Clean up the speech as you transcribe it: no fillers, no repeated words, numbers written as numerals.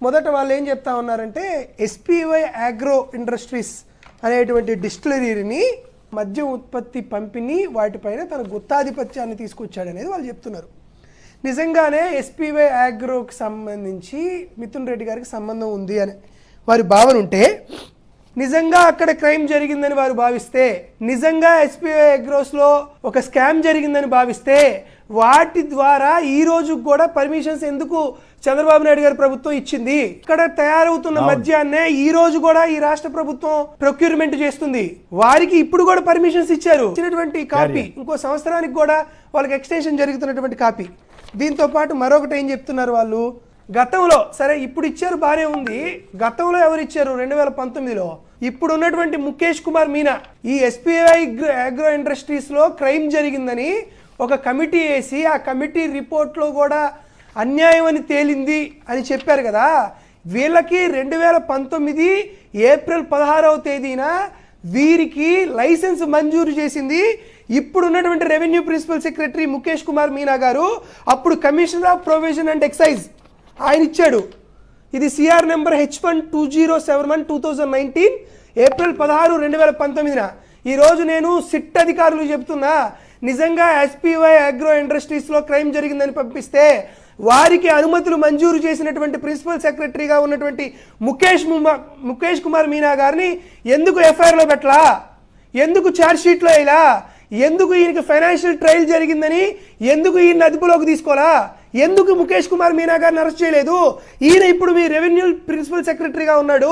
మొదట వాళ్ళు ఏం చెప్తా ఉన్నారంటే ఎస్పీవై అగ్రో ఇండస్ట్రీస్ అనేటువంటి డిస్టిలరీని మద్యం ఉత్పత్తి పంపిణీ వాటిపైన తన గుత్తాధిపత్యాన్ని తీసుకొచ్చాడనేది వాళ్ళు చెప్తున్నారు. నిజంగానే ఎస్పీవై అగ్రోకి సంబంధించి మిథున్ రెడ్డి గారికి సంబంధం ఉంది అని వారి భావన ఉంటే, నిజంగా అక్కడ క్రైమ్ జరిగిందని వారు భావిస్తే, నిజంగా ఎస్పీవై అగ్రోస్లో ఒక స్కామ్ జరిగిందని భావిస్తే, వాటి ద్వారా ఈ రోజు కూడా పర్మిషన్స్ ఎందుకు చంద్రబాబు నాయుడు గారి ప్రభుత్వం ఇచ్చింది? ఇక్కడ తయారవుతున్న మద్యాన్నే ఈ రోజు కూడా ఈ రాష్ట్ర ప్రభుత్వం ప్రొక్యూర్మెంట్ చేస్తుంది. వారికి ఇప్పుడు కూడా పర్మిషన్స్ ఇచ్చారు. ఇచ్చినటువంటి కాపీ ఇంకో సంవత్సరానికి కూడా వాళ్ళకి ఎక్స్టెన్షన్ జరుగుతున్నటువంటి కాపీ. దీంతో పాటు మరొకటి ఏం చెప్తున్నారు వాళ్ళు, గతంలో సరే ఇప్పుడు ఇచ్చారు బానే ఉంది, గతంలో ఎవరు ఇచ్చారు 2019లో ఇప్పుడు ఉన్నటువంటి ముఖేష్ కుమార్ మీనా ఈ ఎస్పీఐ అగ్రో ఇండస్ట్రీస్ లో క్రైమ్ జరిగిందని ఒక కమిటీ వేసి ఆ కమిటీ రిపోర్ట్లో కూడా అన్యాయం అని తేలింది అని చెప్పారు కదా. వీళ్ళకి 2019 ఏప్రిల్ 16వ తేదీన వీరికి లైసెన్స్ మంజూరు చేసింది ఇప్పుడు ఉన్నటువంటి revenue principal secretary Mukesh Kumar Meena గారు, అప్పుడు commissioner of provision and excise ఆయన ఇచ్చాడు. ఇది సిఆర్ నెంబర్ H12071/2019 ఏప్రిల్ 16, 2019. ఈరోజు నేను సిట్ అధికారులు చెప్తున్నా, నిజంగా ఎస్పీవై అగ్రో ఇండస్ట్రీస్లో క్రైమ్ జరిగిందని పంపిస్తే వారికి అనుమతులు మంజూరు చేసినటువంటి ప్రిన్సిపల్ సెక్రటరీగా ఉన్నటువంటి ముఖేష్ కుమార్ మీనా గారిని ఎందుకు ఎఫ్ఐఆర్లో పెట్టలా, ఎందుకు ఛార్జ్ షీట్లో వేయలా, ఎందుకు ఈయనకి ఫైనాన్షియల్ ట్రయల్ జరిగిందని ఎందుకు ఈయన అదుపులోకి తీసుకోవాలా, ఎందుకు ముఖేష్ కుమార్ మీనా గారిని అరెస్ట్ చేయలేదు? ఈయన ఇప్పుడు మీ రెవెన్యూ ప్రిన్సిపల్ సెక్రటరీగా ఉన్నాడు.